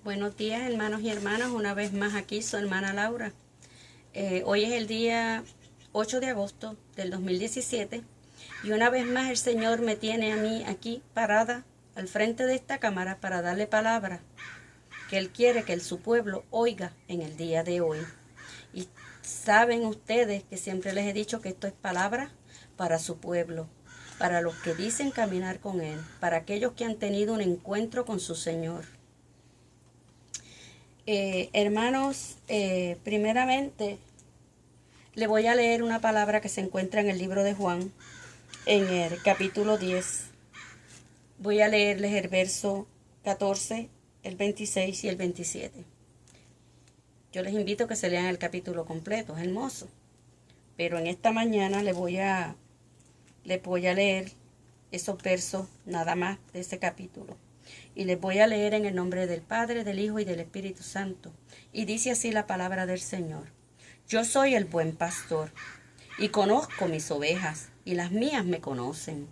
Buenos días, hermanos y hermanas. Una vez más aquí su hermana Laura. Hoy es el día 8 de agosto del 2017 y una vez más el Señor me tiene a mí aquí parada al frente de esta cámara para darle palabra que Él quiere que su pueblo oiga en el día de hoy. Y saben ustedes que siempre les he dicho que esto es palabra para su pueblo, para los que dicen caminar con Él, para aquellos que han tenido un encuentro con su Señor. Hermanos, primeramente le voy a leer una palabra que se encuentra en el libro de Juan, en el capítulo 10. Voy a leerles el verso 14, el 26 y el 27. Yo les invito a que se lean el capítulo completo, es hermoso. Pero en esta mañana les voy a leer esos versos nada más de ese capítulo. Y les voy a leer en el nombre del Padre, del Hijo y del Espíritu Santo. Y dice así la palabra del Señor. Yo soy el buen pastor, y conozco mis ovejas, y las mías me conocen.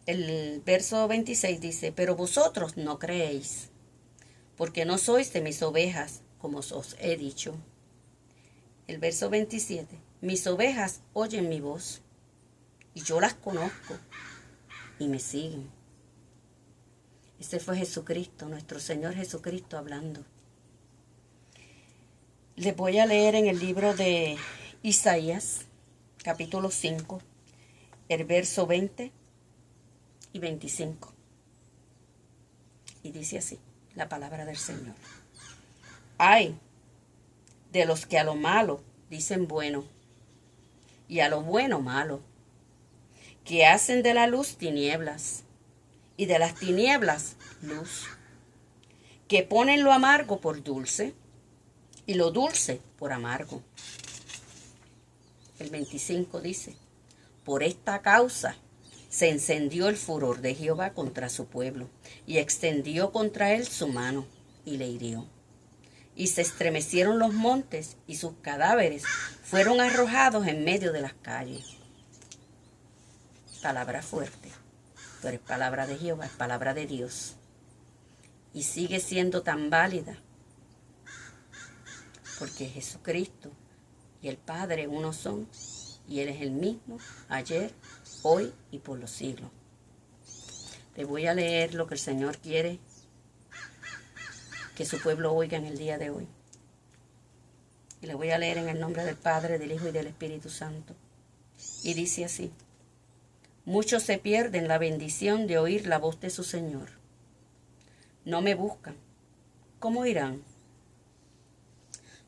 El verso 26 dice, pero vosotros no creéis, porque no sois de mis ovejas, como os he dicho. El verso 27, mis ovejas oyen mi voz, y yo las conozco, y me siguen. Ese fue Jesucristo, nuestro Señor Jesucristo hablando. Les voy a leer en el libro de Isaías, capítulo 5, el verso 20 y 25. Y dice así, la palabra del Señor. Ay de los que a lo malo dicen bueno, y a lo bueno malo, que hacen de la luz tinieblas, y de las tinieblas luz, que ponen lo amargo por dulce, y lo dulce por amargo. El 25 dice, por esta causa se encendió el furor de Jehová contra su pueblo, y extendió contra él su mano, y le hirió. Y se estremecieron los montes, y sus cadáveres fueron arrojados en medio de las calles. Palabra fuerte, pero es palabra de Jehová, es palabra de Dios. Y sigue siendo tan válida, porque Jesucristo y el Padre uno son, y Él es el mismo, ayer, hoy y por los siglos. Te voy a leer lo que el Señor quiere que su pueblo oiga en el día de hoy. Y le voy a leer en el nombre del Padre, del Hijo y del Espíritu Santo. Y dice así, muchos se pierden la bendición de oír la voz de su Señor. No me buscan. ¿Cómo irán?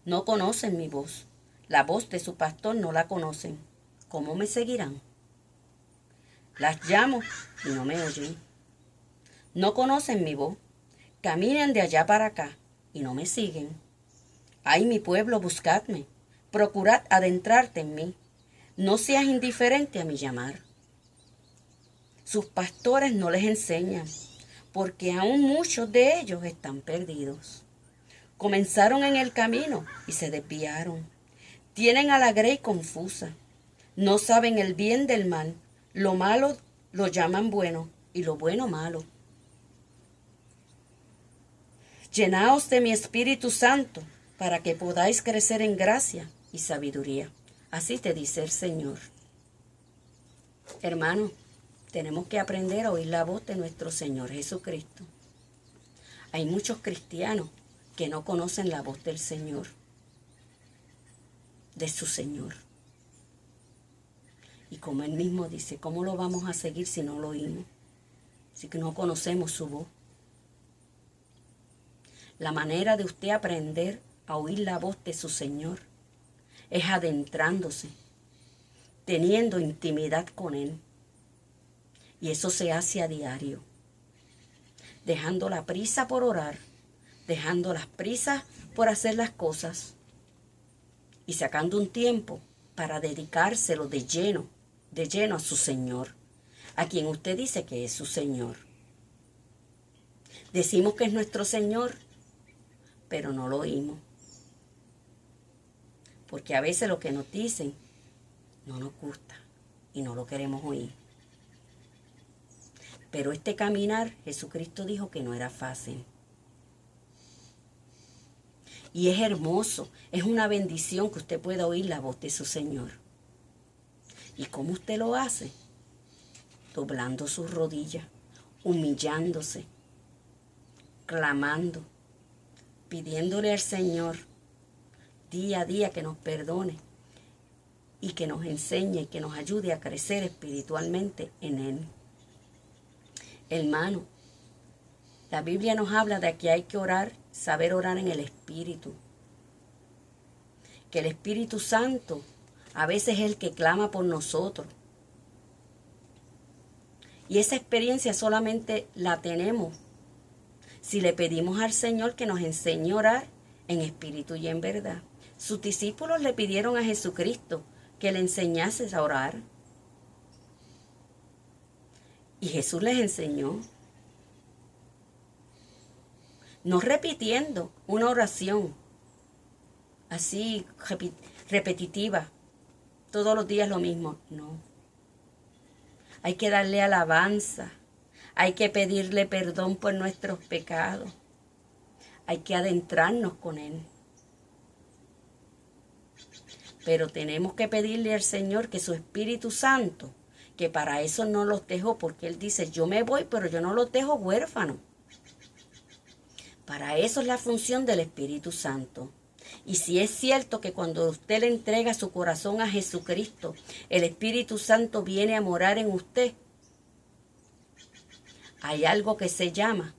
No conocen mi voz. La voz de su pastor no la conocen. ¿Cómo me seguirán? Las llamo y no me oyen. No conocen mi voz. Caminan de allá para acá y no me siguen. Ay, mi pueblo, buscadme. Procurad adentrarte en mí. No seas indiferente a mi llamar. Sus pastores no les enseñan, porque aún muchos de ellos están perdidos. Comenzaron en el camino y se desviaron. Tienen a la grey confusa. No saben el bien del mal. Lo malo lo llaman bueno y lo bueno malo. Llenaos de mi Espíritu Santo para que podáis crecer en gracia y sabiduría. Así te dice el Señor. Hermano, tenemos que aprender a oír la voz de nuestro Señor Jesucristo. Hay muchos cristianos que no conocen la voz del Señor, de su Señor. Y como Él mismo dice, ¿cómo lo vamos a seguir si no lo oímos? Si no conocemos su voz. La manera de usted aprender a oír la voz de su Señor es adentrándose, teniendo intimidad con Él. Y eso se hace a diario, dejando la prisa por orar, dejando las prisas por hacer las cosas y sacando un tiempo para dedicárselo de lleno a su Señor, a quien usted dice que es su Señor. Decimos que es nuestro Señor, pero no lo oímos. Porque a veces lo que nos dicen no nos gusta y no lo queremos oír. Pero este caminar, Jesucristo dijo que no era fácil. Y es hermoso, es una bendición que usted pueda oír la voz de su Señor. ¿Y cómo usted lo hace? Doblando sus rodillas, humillándose, clamando, pidiéndole al Señor día a día que nos perdone y que nos enseñe y que nos ayude a crecer espiritualmente en Él. Hermano, la Biblia nos habla de que hay que orar, saber orar en el Espíritu. Que el Espíritu Santo a veces es el que clama por nosotros. Y esa experiencia solamente la tenemos si le pedimos al Señor que nos enseñe a orar en espíritu y en verdad. Sus discípulos le pidieron a Jesucristo que le enseñase a orar. Y Jesús les enseñó. No repitiendo una oración así repetitiva, todos los días lo mismo, no. Hay que darle alabanza, hay que pedirle perdón por nuestros pecados, hay que adentrarnos con Él. Pero tenemos que pedirle al Señor que su Espíritu Santo, que para eso no los dejó, porque Él dice, yo me voy, pero yo no los dejo huérfanos. Para eso es la función del Espíritu Santo. Y si es cierto que cuando usted le entrega su corazón a Jesucristo, el Espíritu Santo viene a morar en usted, hay algo que se llama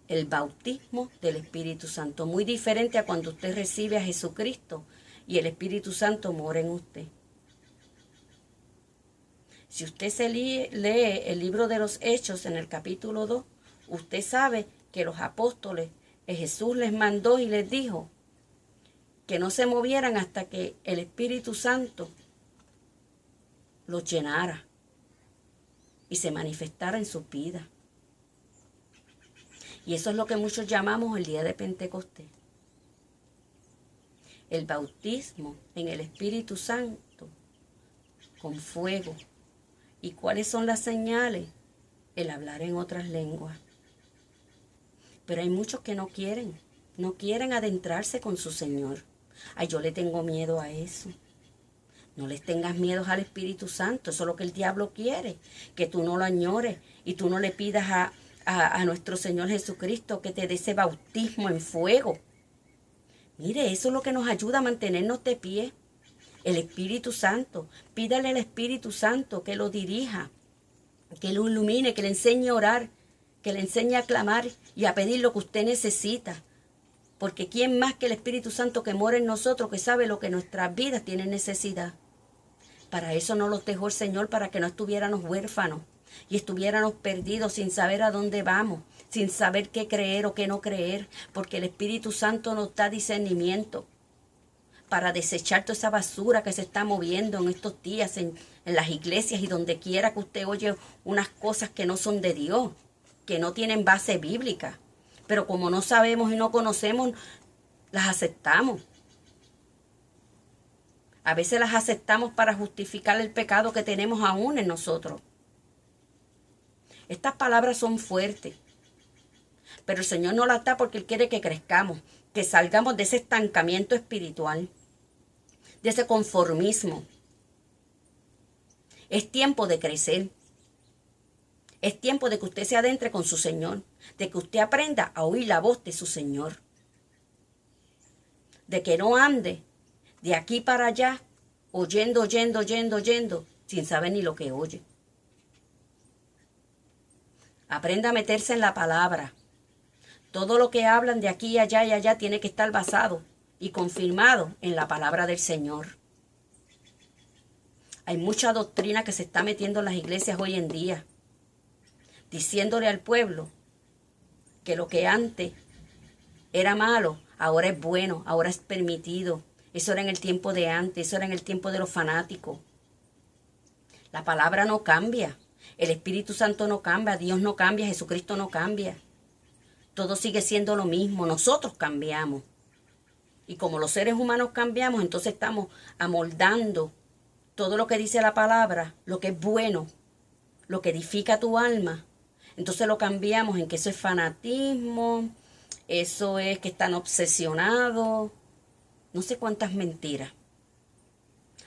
el bautismo del Espíritu Santo, muy diferente a cuando usted recibe a Jesucristo y el Espíritu Santo mora en usted. Si usted se lee el libro de los Hechos en el capítulo 2, usted sabe que los apóstoles, Jesús les mandó y les dijo que no se movieran hasta que el Espíritu Santo los llenara y se manifestara en sus vidas. Y eso es lo que muchos llamamos el día de Pentecostés. El bautismo en el Espíritu Santo con fuego. ¿Y cuáles son las señales? El hablar en otras lenguas. Pero hay muchos que no quieren adentrarse con su Señor. Ay, yo le tengo miedo a eso. No les tengas miedo al Espíritu Santo, eso es lo que el diablo quiere, que tú no lo añores y tú no le pidas a nuestro Señor Jesucristo que te dé ese bautismo en fuego. Mire, eso es lo que nos ayuda a mantenernos de pie. El Espíritu Santo, pídale al Espíritu Santo que lo dirija, que lo ilumine, que le enseñe a orar, que le enseñe a clamar y a pedir lo que usted necesita. Porque ¿quién más que el Espíritu Santo que mora en nosotros, que sabe lo que nuestras vidas tienen necesidad? Para eso nos los dejó el Señor, para que no estuviéramos huérfanos y estuviéramos perdidos sin saber a dónde vamos, sin saber qué creer o qué no creer, porque el Espíritu Santo nos da discernimiento para desechar toda esa basura que se está moviendo en estos días en las iglesias y donde quiera que usted oye unas cosas que no son de Dios, que no tienen base bíblica. Pero como no sabemos y no conocemos, las aceptamos. A veces las aceptamos para justificar el pecado que tenemos aún en nosotros. Estas palabras son fuertes, pero el Señor no las da porque Él quiere que crezcamos, que salgamos de ese estancamiento espiritual, de ese conformismo. Es tiempo de crecer. Es tiempo de que usted se adentre con su Señor, de que usted aprenda a oír la voz de su Señor, de que no ande de aquí para allá, oyendo, sin saber ni lo que oye. Aprenda a meterse en la palabra. Todo lo que hablan de aquí, allá y allá tiene que estar basado y confirmado en la palabra del Señor. Hay mucha doctrina que se está metiendo en las iglesias hoy en día, diciéndole al pueblo que lo que antes era malo, ahora es bueno, ahora es permitido. Eso era en el tiempo de antes, eso era en el tiempo de los fanáticos. La palabra no cambia, el Espíritu Santo no cambia, Dios no cambia, Jesucristo no cambia. Todo sigue siendo lo mismo, nosotros cambiamos. Y como los seres humanos cambiamos, entonces estamos amoldando todo lo que dice la palabra, lo que es bueno, lo que edifica tu alma. Entonces lo cambiamos en que eso es fanatismo, eso es que están obsesionados, no sé cuántas mentiras,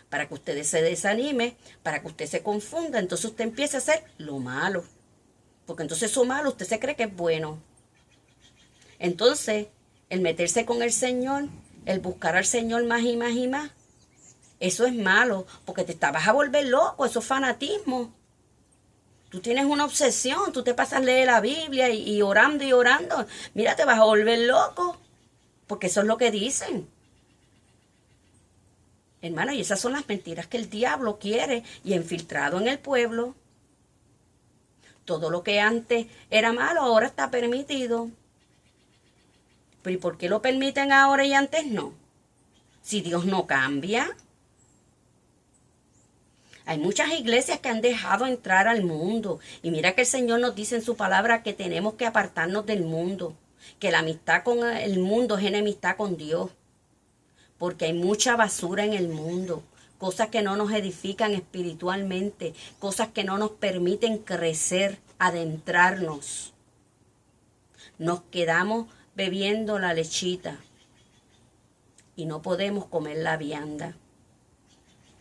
para que usted se desanime, para que usted se confunda, entonces usted empieza a hacer lo malo, porque entonces eso malo usted se cree que es bueno. Entonces, el meterse con el Señor, el buscar al Señor más y más y más, eso es malo, porque te vas a volver loco, eso es fanatismo. Tú tienes una obsesión, tú te pasas a leer la Biblia y orando y orando. Mira, te vas a volver loco, porque eso es lo que dicen. Hermano, y esas son las mentiras que el diablo quiere y ha infiltrado en el pueblo. Todo lo que antes era malo ahora está permitido. Pero ¿y por qué lo permiten ahora y antes no? Si Dios no cambia. Hay muchas iglesias que han dejado entrar al mundo. Y mira que el Señor nos dice en su palabra que tenemos que apartarnos del mundo. Que la amistad con el mundo es enemistad con Dios. Porque hay mucha basura en el mundo. Cosas que no nos edifican espiritualmente. Cosas que no nos permiten crecer, adentrarnos. Nos quedamos bebiendo la lechita. Y no podemos comer la vianda.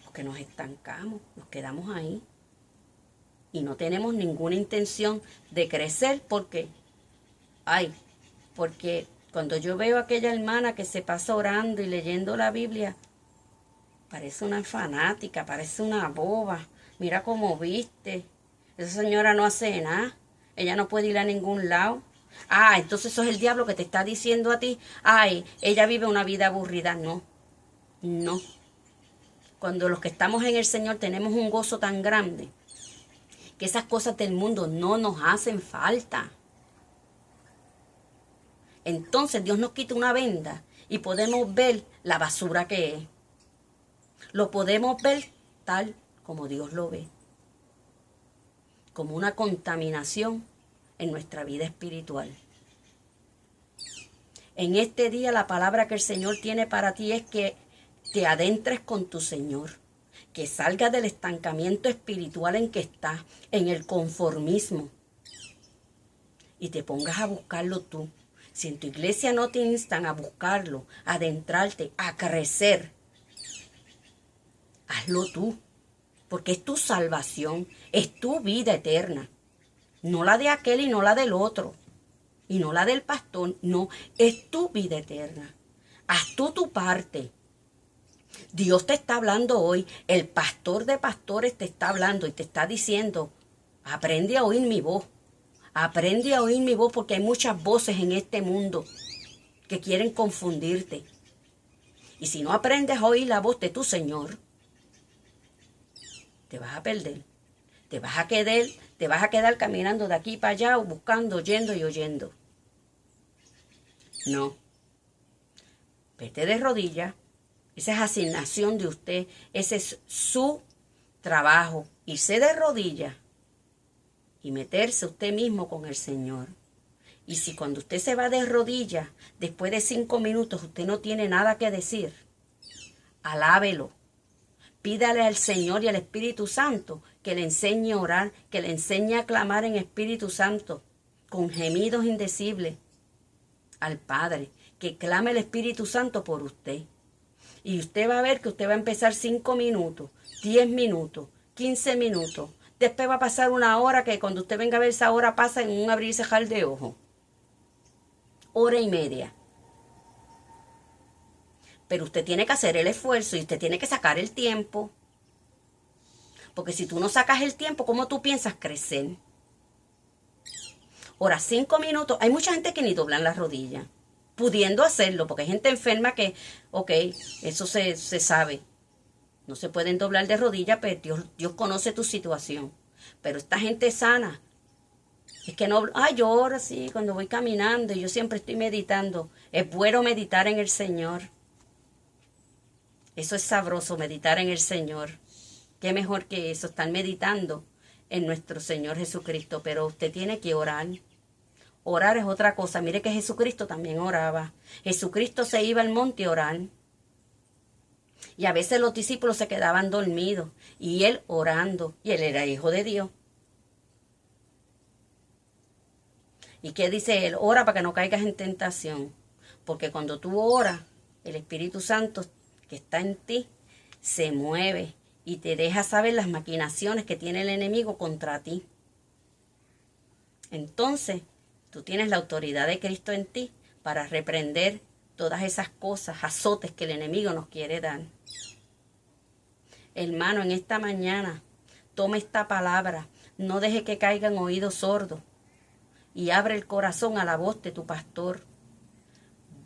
Porque nos estancamos, nos quedamos ahí. Y no tenemos ninguna intención de crecer porque, porque cuando yo veo a aquella hermana que se pasa orando y leyendo la Biblia, parece una fanática, parece una boba. Mira cómo viste. Esa señora no hace nada. Ella no puede ir a ningún lado. Entonces eso es el diablo que te está diciendo a ti. Ella vive una vida aburrida. No, no. Cuando los que estamos en el Señor tenemos un gozo tan grande que esas cosas del mundo no nos hacen falta. Entonces Dios nos quita una venda y podemos ver la basura que es. Lo podemos ver tal como Dios lo ve. Como una contaminación en nuestra vida espiritual. En este día la palabra que el Señor tiene para ti es que te adentres con tu Señor. Que salgas del estancamiento espiritual en que estás, en el conformismo. Y te pongas a buscarlo tú. Si en tu iglesia no te instan a buscarlo, a adentrarte, a crecer, hazlo tú. Porque es tu salvación, es tu vida eterna. No la de aquel y no la del otro. Y no la del pastor, no, es tu vida eterna. Haz tú tu parte. Dios te está hablando hoy, el pastor de pastores te está hablando y te está diciendo, aprende a oír mi voz, aprende a oír mi voz porque hay muchas voces en este mundo que quieren confundirte. Y si no aprendes a oír la voz de tu Señor, te vas a perder, te vas a quedar caminando de aquí para allá, buscando, oyendo y oyendo. No, vete de rodillas. Esa es asignación de usted, ese es su trabajo, irse de rodillas y meterse usted mismo con el Señor. Y si cuando usted se va de rodillas, después de 5 minutos usted no tiene nada que decir, alábelo, pídale al Señor y al Espíritu Santo que le enseñe a orar, que le enseñe a clamar en Espíritu Santo, con gemidos indecibles al Padre, que clame el Espíritu Santo por usted. Y usted va a ver que usted va a empezar 5 minutos, 10 minutos, 15 minutos. Después va a pasar 1 hora que cuando usted venga a ver esa hora pasa en un abrir y cerrar de ojos. 1 hora y media. Pero usted tiene que hacer el esfuerzo y usted tiene que sacar el tiempo. Porque si tú no sacas el tiempo, ¿cómo tú piensas crecer? Ahora, 5 minutos. Hay mucha gente que ni doblan las rodillas. Pudiendo hacerlo, porque hay gente enferma que, eso se sabe. No se pueden doblar de rodillas, pero Dios conoce tu situación. Pero esta gente sana, es que no, yo ahora sí, cuando voy caminando, yo siempre estoy meditando. Es bueno meditar en el Señor. Eso es sabroso, meditar en el Señor. Qué mejor que eso, estar meditando en nuestro Señor Jesucristo. Pero usted tiene que orar. Orar es otra cosa. Mire que Jesucristo también oraba. Jesucristo se iba al monte a orar. Y a veces los discípulos se quedaban dormidos. Y él orando. Y él era hijo de Dios. ¿Y qué dice él? Ora para que no caigas en tentación. Porque cuando tú oras, el Espíritu Santo que está en ti se mueve y te deja saber las maquinaciones que tiene el enemigo contra ti. Entonces, tú tienes la autoridad de Cristo en ti para reprender todas esas cosas, azotes que el enemigo nos quiere dar. Hermano, en esta mañana, toma esta palabra, no deje que caiga en oídos sordos y abre el corazón a la voz de tu pastor.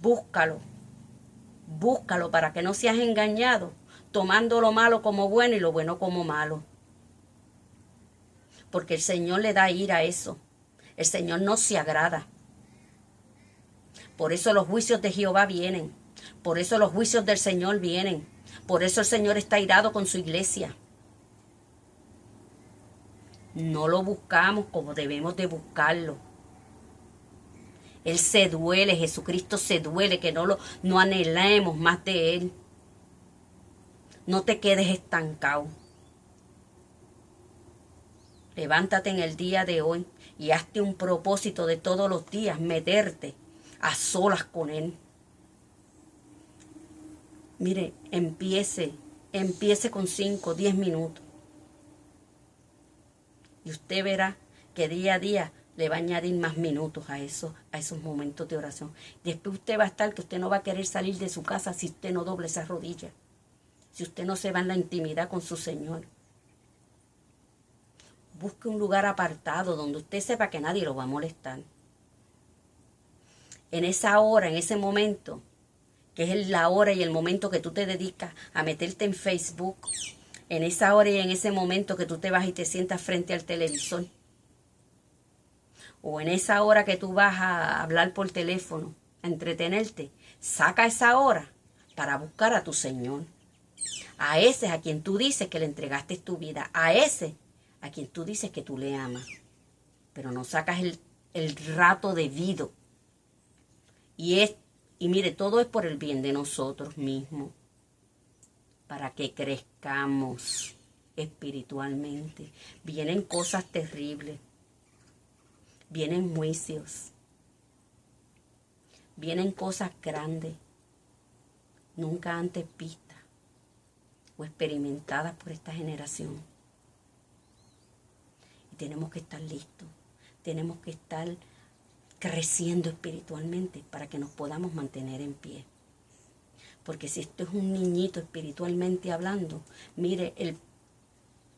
Búscalo, búscalo para que no seas engañado, tomando lo malo como bueno y lo bueno como malo. Porque el Señor le da ira a eso. El Señor no se agrada. Por eso los juicios de Jehová vienen. Por eso los juicios del Señor vienen. Por eso el Señor está irado con su iglesia. No lo buscamos como debemos de buscarlo. Él se duele, Jesucristo se duele, que no anhelemos más de Él. No te quedes estancado. Levántate en el día de hoy y hazte un propósito de todos los días, meterte a solas con Él. Mire, empiece con 5, 10 minutos. Y usted verá que día a día le va a añadir más minutos a esos momentos de oración. Después usted va a estar que usted no va a querer salir de su casa si usted no doble esa rodilla. Si usted no se va en la intimidad con su Señor. Busque un lugar apartado donde usted sepa que nadie lo va a molestar. En esa hora, en ese momento, que es la hora y el momento que tú te dedicas a meterte en Facebook, en esa hora y en ese momento que tú te vas y te sientas frente al televisor, o en esa hora que tú vas a hablar por teléfono, a entretenerte, saca esa hora para buscar a tu Señor. A ese a quien tú dices que le entregaste tu vida, a ese a quien tú dices que tú le amas, pero no sacas el rato debido. Y mire, todo es por el bien de nosotros mismos, para que crezcamos espiritualmente. Vienen cosas terribles, vienen juicios, vienen cosas grandes, nunca antes vistas o experimentadas por esta generación. Y tenemos que estar listos, tenemos que estar creciendo espiritualmente para que nos podamos mantener en pie. Porque si esto es un niñito espiritualmente hablando, mire, el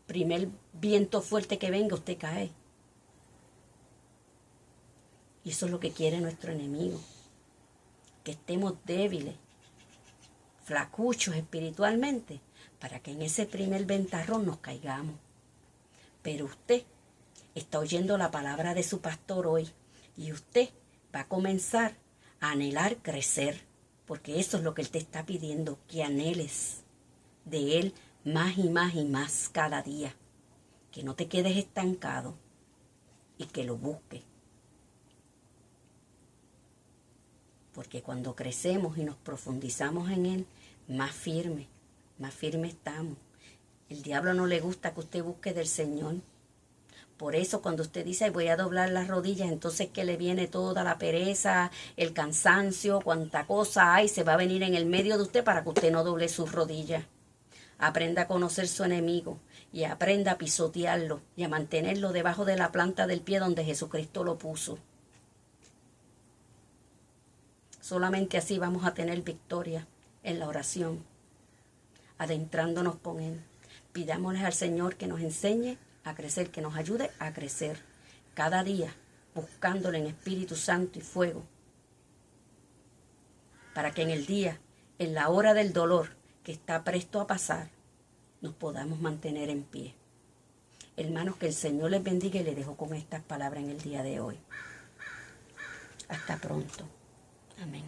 primer viento fuerte que venga, usted cae. Y eso es lo que quiere nuestro enemigo, que estemos débiles, flacuchos espiritualmente, para que en ese primer ventarrón nos caigamos. Pero usted está oyendo la palabra de su pastor hoy, y usted va a comenzar a anhelar crecer, porque eso es lo que Él te está pidiendo, que anheles de Él más y más y más cada día, que no te quedes estancado y que lo busques. Porque cuando crecemos y nos profundizamos en Él, más firme estamos. El diablo no le gusta que usted busque del Señor. Por eso cuando usted dice, ay, voy a doblar las rodillas, entonces que le viene toda la pereza, el cansancio, cuánta cosa hay, se va a venir en el medio de usted para que usted no doble sus rodillas. Aprenda a conocer su enemigo y aprenda a pisotearlo y a mantenerlo debajo de la planta del pie donde Jesucristo lo puso. Solamente así vamos a tener victoria en la oración, adentrándonos con Él. Pidámosle al Señor que nos enseñe a crecer, que nos ayude a crecer cada día, buscándole en Espíritu Santo y fuego, para que en el día, en la hora del dolor que está presto a pasar, nos podamos mantener en pie. Hermanos, que el Señor les bendiga y les dejo con estas palabras en el día de hoy. Hasta pronto. Amén.